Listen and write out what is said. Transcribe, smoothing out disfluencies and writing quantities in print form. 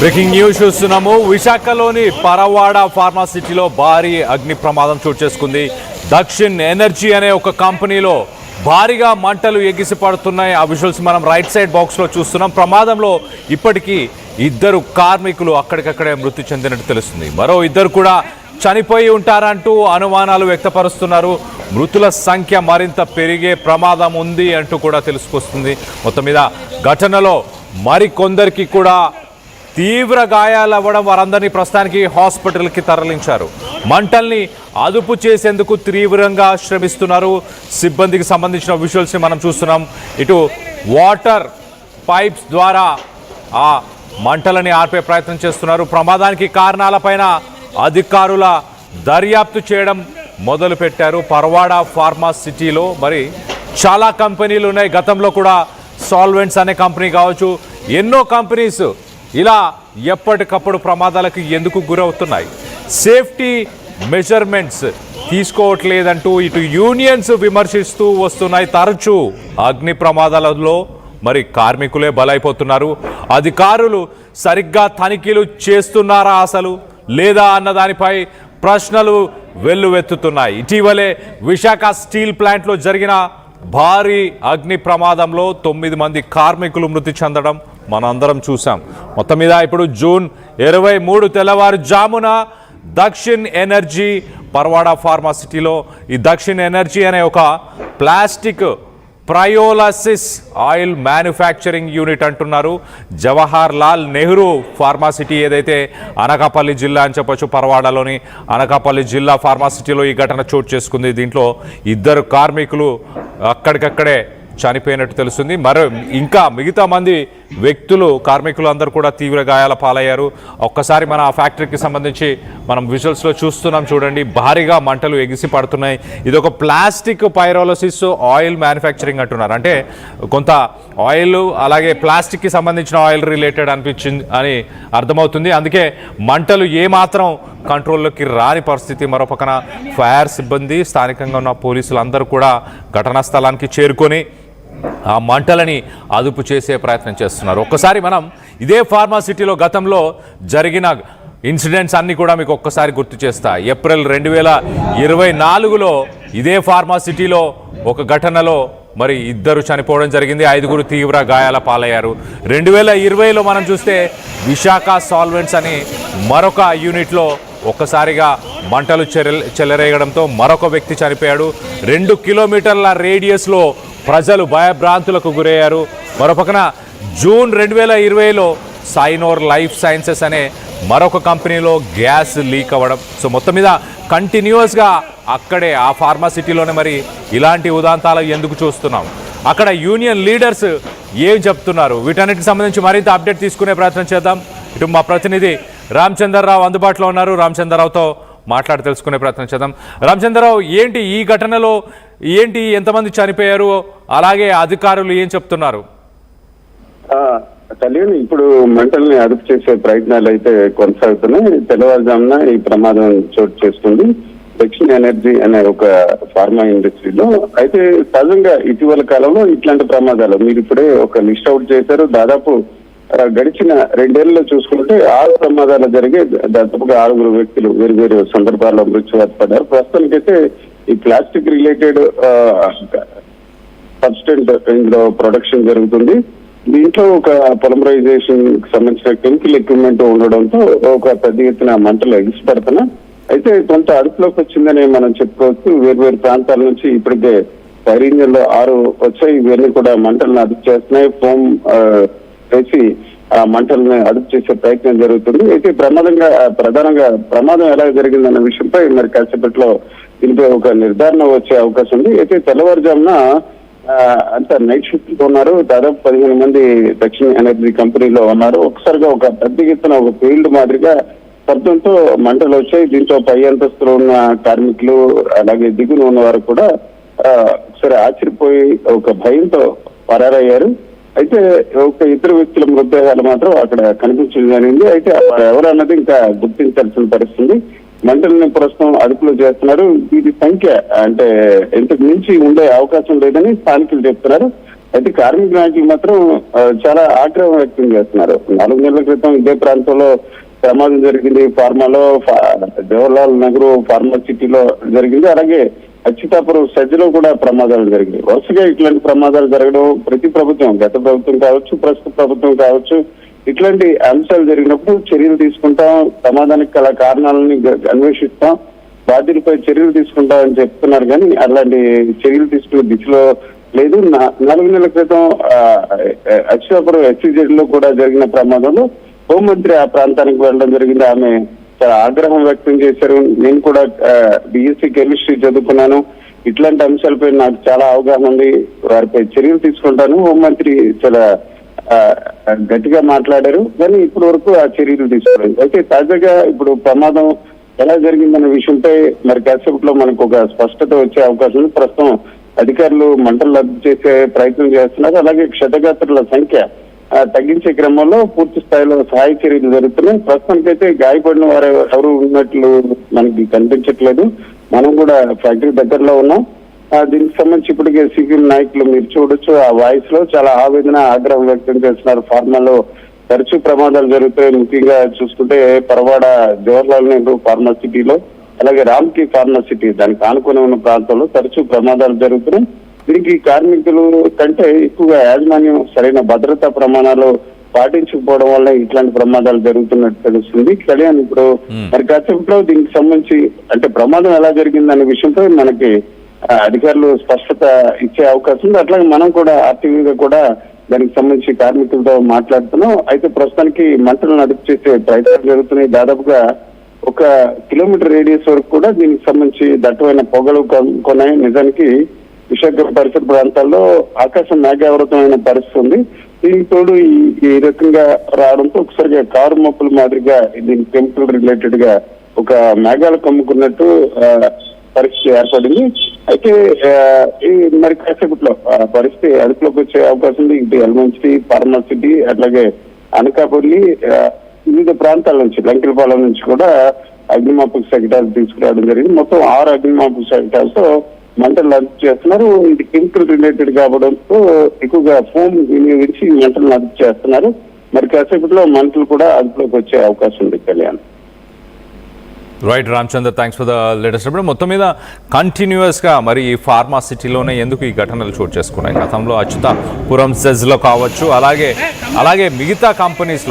Breaking news చూస్తున్నాము. విశాఖలోని పరవాడ ఫార్మాసిటీలో భారీ అగ్ని ప్రమాదం చోటు చేసుకుంది. దక్షిణ్ ఎనర్జీ అనే ఒక కంపెనీలో భారీగా మంటలు ఎగిసి పడుతున్నాయి. ఆ విజువల్స్ మనం రైట్ సైడ్ బాక్స్లో చూస్తున్నాం. ప్రమాదంలో ఇప్పటికీ 2 కార్మికులు అక్కడికక్కడే మృతి చెందినట్టు తెలుస్తుంది. మరో 2 కూడా చనిపోయి ఉంటారంటూ అనుమానాలు వ్యక్తపరుస్తున్నారు. మృతుల సంఖ్య మరింత పెరిగే ప్రమాదం ఉంది అంటూ కూడా తెలుసుకొస్తుంది. మొత్తం మీద ఘటనలో మరికొందరికి కూడా తీవ్ర గాయాలు అవ్వడం, వారందరినీ ప్రస్తుతానికి హాస్పిటల్కి తరలించారు. మంటల్ని అదుపు చేసేందుకు తీవ్రంగా శ్రమిస్తున్నారు. సిబ్బందికి సంబంధించిన విజువల్స్ని మనం చూస్తున్నాం. ఇటు వాటర్ పైప్స్ ద్వారా ఆ మంటలని ఆర్పే ప్రయత్నం చేస్తున్నారు. ప్రమాదానికి కారణాలపైన అధికారుల దర్యాప్తు చేయడం మొదలుపెట్టారు. పరవాడ ఫార్మాసిటీలో మరి చాలా కంపెనీలు ఉన్నాయి. గతంలో కూడా సాల్వెంట్స్ అనే కంపెనీ కావచ్చు, ఎన్నో కంపెనీస్ ఇలా ఎప్పటికప్పుడు ప్రమాదాలకు ఎందుకు గురవుతున్నాయి? సేఫ్టీ మెజర్మెంట్స్ తీసుకోవట్లేదంటూ ఇటు యూనియన్స్ విమర్శిస్తూ వస్తున్నాయి. తరచూ అగ్ని ప్రమాదాలలో మరి కార్మికులే బలైపోతున్నారు. అధికారులు సరిగ్గా తనిఖీలు చేస్తున్నారా అసలు లేదా అన్న దానిపై ప్రశ్నలు వెల్లువెత్తుతున్నాయి. ఇటీవలే విశాఖ స్టీల్ ప్లాంట్లో జరిగిన భారీ అగ్ని ప్రమాదంలో 9 మంది కార్మికులు మృతి చెందడం మనందరం చూసాం. మొత్తం మీద ఇప్పుడు జూన్ 23 తెల్లవారుజామున దక్షిణ్ ఎనర్జీ పరవాడ ఫార్మాసిటీలో ఈ దక్షిణ్ ఎనర్జీ అనే ఒక ప్లాస్టిక్ ప్రయోలసిస్ ఆయిల్ మ్యానుఫ్యాక్చరింగ్ యూనిట్ అంటున్నారు. జవహర్ లాల్ నెహ్రూ ఫార్మాసిటీ ఏదైతే అనకాపల్లి జిల్లా అని చెప్పొచ్చు, పరవాడలోని అనకాపల్లి జిల్లా ఫార్మాసిటీలో ఈ ఘటన చోటు చేసుకుంది. దీంట్లో 2 కార్మికులు అక్కడికక్కడే చనిపోయినట్టు తెలుస్తుంది. ఇంకా మిగతా మంది వ్యక్తులు కార్మికులు అందరూ కూడా తీవ్ర గాయాల పాలయ్యారు. ఒక్కసారి మన ఆ ఫ్యాక్టరీకి సంబంధించి మనం విజువల్స్లో చూస్తున్నాం. చూడండి, భారీగా మంటలు ఎగిసి పడుతున్నాయి. ఇది ఒక ప్లాస్టిక్ పైరోలసిస్ ఆయిల్ మ్యానుఫ్యాక్చరింగ్ అంటున్నారు. అంటే కొంత ఆయిల్ అలాగే ప్లాస్టిక్కి సంబంధించిన ఆయిల్ రిలేటెడ్ అనిపించింది అని అర్థమవుతుంది. అందుకే మంటలు ఏమాత్రం కంట్రోల్లోకి రాని పరిస్థితి. మరో పక్కన ఫైర్ సిబ్బంది, స్థానికంగా ఉన్న పోలీసులు అందరూ కూడా ఘటనా స్థలానికి చేరుకొని ఆ మంటలని అదుపు చేసే ప్రయత్నం చేస్తున్నారు. ఒక్కసారి మనం ఇదే ఫార్మాసిటీలో గతంలో జరిగిన ఇన్సిడెంట్స్ అన్నీ కూడా మీకు ఒక్కసారి గుర్తు చేస్తా. ఏప్రిల్ 2024లో ఇదే ఫార్మాసిటీలో ఒక ఘటనలో మరి 2 చనిపోవడం జరిగింది. 5 తీవ్ర గాయాల పాలయ్యారు. 2020లో మనం చూస్తే విశాఖ సాల్వెంట్స్ అని మరొక యూనిట్లో ఒక్కసారిగా మంటలు చెలరేగడంతో మరొక వ్యక్తి చనిపోయాడు. 2 కిలోమీటర్ల రేడియస్లో ప్రజలు భయభ్రాంతులకు గురయ్యారు. మరోపక్కన జూన్ 2020లో సైనోర్ లైఫ్ సైన్సెస్ అనే మరొక కంపెనీలో గ్యాస్ లీక్ అవ్వడం. సో మొత్తం మీద కంటిన్యూస్గా అక్కడే ఆ ఫార్మాసిటీలోనే మరి ఇలాంటి ఉదాంతాలు ఎందుకు చూస్తున్నాం? అక్కడ యూనియన్ లీడర్స్ ఏం చెప్తున్నారు? వీటన్నిటికి సంబంధించి మరింత అప్డేట్ తీసుకునే ప్రయత్నం చేద్దాం. ఇటు మా ప్రతినిధి రామచంద్రరావు అందుబాటులో ఉన్నారు. రామచంద్రరావుతో మాట్లాడి తెలుసుకునే ప్రయత్నం చేద్దాం. రామచంద్రరావు, ఏంటి ఈ ఘటనలో ఎంతమంది చనిపోయారు, అలాగే అధికారులు ఏం చెప్తున్నారు? కళ్యాణ్, ఇప్పుడు మంటల్ని అదుపు చేసే ప్రయత్నాలు అయితే కొనసాగుతున్నాయి. తెల్లవారుజామున ఈ ప్రమాదం చోటు చేసుకుంది దక్షిణ్ ఎనర్జీ అనే ఒక ఫార్మా ఇండస్ట్రీలో. అయితే సహజంగా ఇటీవల కాలంలో ఇట్లాంటి ప్రమాదాలు మీరు ఇప్పుడే ఒక లిస్ట్ అవుట్ చేశారు. దాదాపు గడిచిన 2 ఏళ్లలో చూసుకుంటే 6 ప్రమాదాలు జరిగే, దాదాపుగా 6 వ్యక్తులు వేరు వేరు సందర్భాల్లో మృత్యువాత పడ్డారు. ప్రస్తుతానికైతే ఈ ప్లాస్టిక్ రిలేటెడ్ సబ్స్టెంట్ ఇందులో ప్రొడక్షన్ జరుగుతుంది. దీంట్లో ఒక పొలిమరైజేషన్ సంబంధించిన కెమికల్ ఎక్విప్మెంట్ ఉండడంతో ఒక పెద్ద ఎత్తున మంటలు ఎగిసిపడుతున్నా. అయితే కొంత అదుపులోకి వచ్చిందని మనం చెప్పుకోవచ్చు. వేరు ప్రాంతాల నుంచి ఇప్పటికే ఫైర్ ఇంజన్లు 6 వచ్చాయి. ఇవన్నీ కూడా మంటలను అదుపు చేస్తున్నాయి. ఫోమ్ వేసి ఆ మంటలను అదుపు చేసే ప్రయత్నం జరుగుతుంది. అయితే ప్రధానంగా ప్రమాదం ఎలా జరిగిందన్న విషయంపై మరి కాసేపట్లో దీనిపై ఒక నిర్ధారణ వచ్చే అవకాశం ఉంది. అయితే తెల్లవారుజామున అంతా నైట్ షిఫ్ట్ ఉన్నారు. దాదాపు 15 మంది దక్షిణ ఎనర్జీ కంపెనీలో ఉన్నారు. ఒకసారిగా ఒక పెద్ద ఎత్తున ఒక ఫీల్డ్ మాదిరిగా శబ్దంతో మంటలు వచ్చాయి. దీంతో పై అంతస్తులో ఉన్న కార్మికులు అలాగే దిగున ఉన్న వారు కూడా సరే ఆశ్చర్యపోయి ఒక భయంతో పరారయ్యారు. అయితే ఒక ఇద్దరు వ్యక్తుల మృతదేహాలు మాత్రం అక్కడ కనిపించడం జరిగింది. అయితే ఎవరు అన్నది ఇంకా గుర్తించాల్సిన పరిస్థితి. మంటల్ని ప్రస్తుతం అదుపులో చేస్తున్నారు. వీటి సంఖ్య అంటే ఇంతకు మించి ఉండే అవకాశం లేదని స్థానికులు చెప్తున్నారు. అయితే కార్మిక నాయకులు మాత్రం చాలా ఆగ్రహం వ్యక్తం చేస్తున్నారు. 4 నెలల క్రితం ఇదే ప్రాంతంలో ప్రమాదం జరిగింది. ఫార్మాలో జవహర్లాల్ నెహ్రూ ఫార్మా సిటీలో జరిగింది. అలాగే అచ్యుతాపురం సజ్జలో కూడా ప్రమాదాలు జరిగాయి. వరుసగా ఇట్లాంటి ప్రమాదాలు జరగడం ప్రతి ప్రభుత్వం, గత ప్రభుత్వం కావచ్చు, ప్రస్తుత ప్రభుత్వం కావచ్చు, ఇట్లాంటి అంశాలు జరిగినప్పుడు చర్యలు తీసుకుంటాం, ప్రమాదానికి గల కారణాలని అన్వేషిస్తాం, బాధ్యులపై చర్యలు తీసుకుంటామని చెప్తున్నారు. కానీ అలాంటి చర్యలు తీసుకునే దిశలో లేదు. 4 నెలల క్రితం అచ్యుతాపురం ఎస్సీజెడ్ లో కూడా జరిగిన ప్రమాదంలో హోంమంత్రి ఆ ప్రాంతానికి వెళ్ళడం జరిగింది. ఆమె చాలా ఆగ్రహం వ్యక్తం చేశారు. నేను కూడా బిఎస్సీ కెమిస్ట్రీ చదువుకున్నాను, ఇట్లాంటి అంశాలపై నాకు చాలా అవగాహన ఉంది, వారిపై చర్యలు తీసుకుంటాను. హోంమంత్రి చాలా గట్టిగా మాట్లాడారు. కానీ ఇప్పటి వరకు ఆ చర్యలు తీసుకోలేదు. అయితే తాజాగా ఇప్పుడు ప్రమాదం ఎలా జరిగిందనే విషయంపై మరి కాసేపట్లో మనకు ఒక స్పష్టత వచ్చే అవకాశం ఉంది. ప్రస్తుతం అధికారులు మంటలు రద్దు చేసే ప్రయత్నం చేస్తున్నారు. అలాగే క్షతగాత్రుల సంఖ్య తగ్గించే క్రమంలో పూర్తి స్థాయిలో సహాయ చర్యలు జరుగుతున్నాయి. ప్రస్తుతానికైతే గాయపడిన వారు ఎవరు ఉన్నట్లు మనకి కనిపించట్లేదు. మనం కూడా ఫ్యాక్టరీ దగ్గరలో ఉన్నాం. దీనికి సంబంధించి ఇప్పటికే సిపిఎం నాయకులు మీరు చూడొచ్చు, ఆ వాయిస్ లో చాలా ఆవేదన, ఆగ్రహం వ్యక్తం చేస్తున్నారు. ఫార్మాలో తరచూ ప్రమాదాలు జరుగుతాయి. ముఖ్యంగా చూసుకుంటే పరవాడ జవహర్లాల్ నెహ్రూ ఫార్మా సిటీలో, అలాగే రామ్కి ఫార్మా సిటీ దానికి ఆనుకుని ఉన్న ప్రాంతంలో తరచూ ప్రమాదాలు జరుగుతున్నాయి. దీనికి కార్మికులు కంటే ఎక్కువగా యాజమాన్యం సరైన భద్రతా ప్రమాణాలు పాటించకపోవడం వల్ల ఇట్లాంటి ప్రమాదాలు జరుగుతున్నట్టు తెలుస్తుంది. కళ్యాణ్ ఇప్పుడు మరి కాసేపట్లో దీనికి సంబంధించి అంటే ప్రమాదం ఎలా జరిగిందనే విషయంపై మనకి అధికారులు స్పష్టత ఇచ్చే అవకాశం ఉంది. అట్లాగే మనం కూడా ఆర్టీవీగా కూడా దానికి సంబంధించి కార్మికులతో మాట్లాడుతున్నాం. అయితే ప్రస్తుతానికి మంటలను అదుపు చేసే ప్రయత్నాలు జరుగుతున్నాయి. దాదాపుగా 1 కిలోమీటర్ రేడియస్ వరకు కూడా దీనికి సంబంధించి దట్టమైన పొగలు కొన్నాయి. నిజానికి విశాఖ పరిసర ప్రాంతాల్లో ఆకాశం మేఘావృతమైన పరిస్థితి ఉంది. దీనికి తోడు ఈ రకంగా రావడంతో ఒకసారిగా కారు మప్పుల మాదిరిగా దీని కెమికల్ రిలేటెడ్ గా ఒక మేఘాలు కమ్ముకున్నట్టు పరిస్థితి ఏర్పడింది. అయితే మరి కాసేపట్లో పరిస్థితి అదుపులోకి వచ్చే అవకాశం ఉంది. ఇటు ఎల్మంచిటీ, ఫార్మా సిటీ, అట్లాగే అనకాపల్లి, వివిధ ప్రాంతాల నుంచి లంకెలపాలెం నుంచి కూడా అగ్నిమాపక శకటాలు తీసుకురావడం జరిగింది. మొత్తం 6 అగ్నిమాపక శకటాలతో మంటలు అదుపు చేస్తున్నారు. ఇది కెమికల్ రిలేటెడ్ కావడంతో ఎక్కువగా ఫోమ్ వినియోగించి మంటలను అదుపు చేస్తున్నారు. మరి కాసేపట్లో మంటలు కూడా అదుపులోకి వచ్చే అవకాశం ఉంది. Kalyan. Right Ramachandra, thanks for the latest update. మొత్తం మీద కంటిన్యూస్గా మరి ఈ ఫార్మా సిటీలోనే ఎందుకు ఈ ఘటనలు చోటు చేసుకున్నాయి? గతంలో అచ్యుతాపురం సెజ్లో కావచ్చు, అలాగే మిగతా కంపెనీస్లో